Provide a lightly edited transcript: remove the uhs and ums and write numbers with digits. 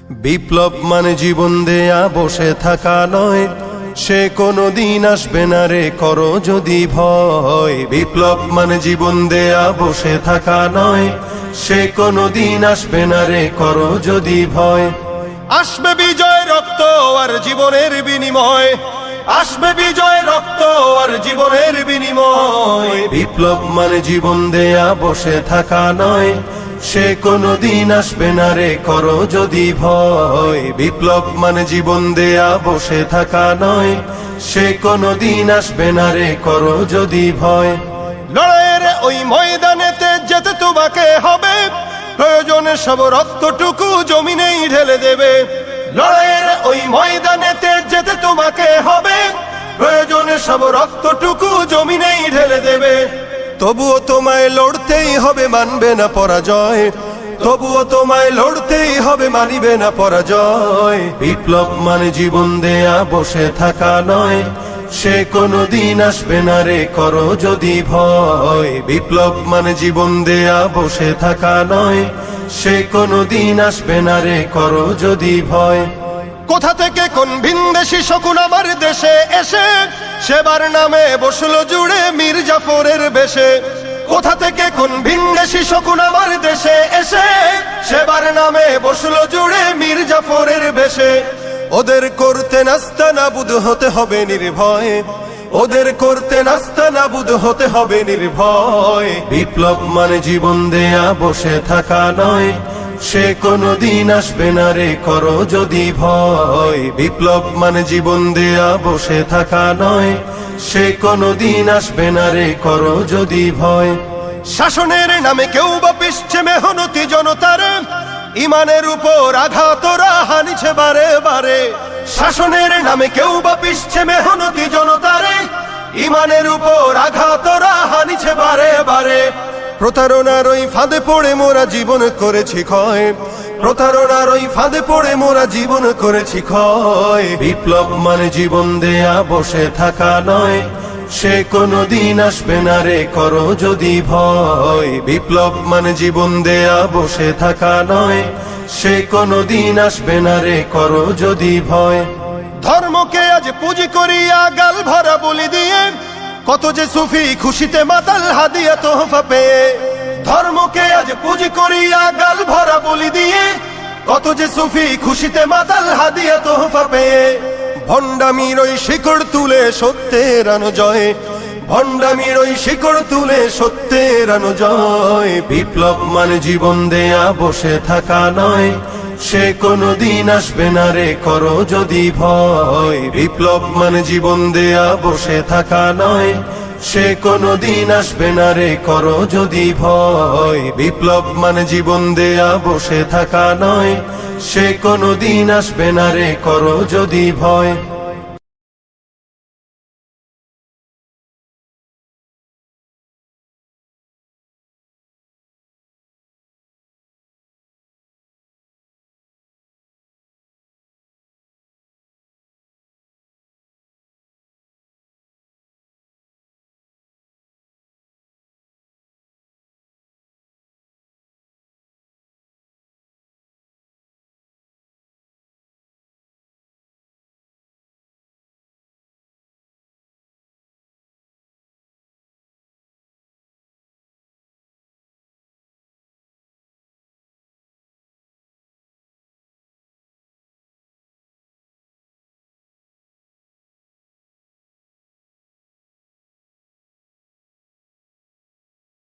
বিপ্লব মানে জীবন দেয়া বসে থাকা নয়, সে কোনো দিন আসবে না রে করো যদি ভয়। বিপ্লব মানে জীবন দেয়া বসে থাকা নয়, সে কোনো দিন আসবে না রে করো যদি ভয়। আসবে বিজয় রক্ত আর জীবনের বিনিময়, আসবে বিজয় রক্ত আর জীবনের বিনিময়। বিপ্লব মানে জীবন দেয়া বসে থাকা নয়, সে কোনো দিন আসবে না রে করো যদি ভয়। বিপ্লব মানে জীবন দেয়া বসে থাকা নয়, সে কোনো দিন আসবে না রে করো যদি ভয়। লড়াইয়ের ওই ময়দানেতে যেতে তোমাকে হবে, প্রয়োজনে সব রক্তটুকু জমিনেই ঢেলে দেবে। লড়াইয়ের ওই ময়দানেতে যেতে তোমাকে হবে, প্রয়োজনে সব রক্তটুকু জমিনেই ঢেলে দেবে। তবুও তোমায় লড়তেই হবে, মানবে না পরাজয়। তবুও তোমায় লড়তেই হবে, মানিবে না পরাজয়। বিপ্লব মানে জীবন দেয়া বসে থাকা নয়, সে কোনো দিন আসবে না রে করো যদি ভয়। বিপ্লব মানে জীবন দেয়া বসে থাকা নয়, সে কোনো দিন আসবে না রে করো যদি ভয়। কোথা থেকে কোন ভিনদেশী শকুন আমার দেশে এসে সেবার নামে বসলো জুড়ে মীর জাফরের বেশে। কোথা থেকে কোন ভিনদেশী শকুন আমার দেশে এসে সেবার নামে বসলো জুড়ে মীর জাফরের বেশে। ওদের করতে নাস্তানাবুদ হতে হবে নির্ভয়, ওদের করতে নাস্তানাবুদ হতে হবে নির্ভয়। বিপ্লব মানে জীবন দেয়া বসে থাকা নয়, সে কোনো দিন আসবে না রে করো যদি ভয়। বিপ্লব মানে জীবন দেয়া বসে থাকা নয়, সে কোনো দিন আসবে না রে করো যদি ভয়। শাসনের নামে কেউ বা পিছছে মেহনতি জনতার, ইমানের উপর আঘাতরা হানিছে বারে বারে। শাসনের নামে কেউ বা পিছছে মেহনতি জনতার, ইমানের উপর আঘাতরা হানিছে বারে বারে। প্রতারণার ওই ফাঁদে পড়ে মোরা জীবন করেছি ক্ষয়, প্রতারণার ওই ফাঁদে পড়ে মোরা জীবন করেছি ক্ষয়। বিপ্লব মানে জীবন দেয়া বসে থাকা নয়, সে কোনো দিন আসবে না রে করো যদি ভয়। বিপ্লব মানে জীবন দেয়া বসে থাকা নয়, সে কোনো দিন আসবে না রে করো যদি ভয়। ধর্মকে আজ পুঁজি করিয়া গাল ভরা বলি দিয়ে, কত যে সুফি খুশিতে মাতাল হাদিয়া তোহফা পেয়ে। ধর্মকে আজ পুঁজি করিয়া গাল ভরা বলি দিয়ে, কত যে সুফি খুশিতে মাতাল হাদিয়া তোহফা পেয়ে। ভণ্ডামির ওই শিকড় তুলে সত্যের আনো জয়, ভণ্ডামির ওই শিকড় তুলে সত্যের আনো জয়। বিপ্লব মানে জীবন দেয়া বসে থাকা নয়, সে কোনো দিন আসবে না রে করো যদি ভয়। বিপ্লব মানে জীবন দেয়া বসে থাকা নয়, সে কোনো দিন আসবে না রে করো যদি ভয়। বিপ্লব মানে জীবন দেয়া বসে থাকা নয়, সে কোনো দিন আসবে না রে করো যদি ভয়।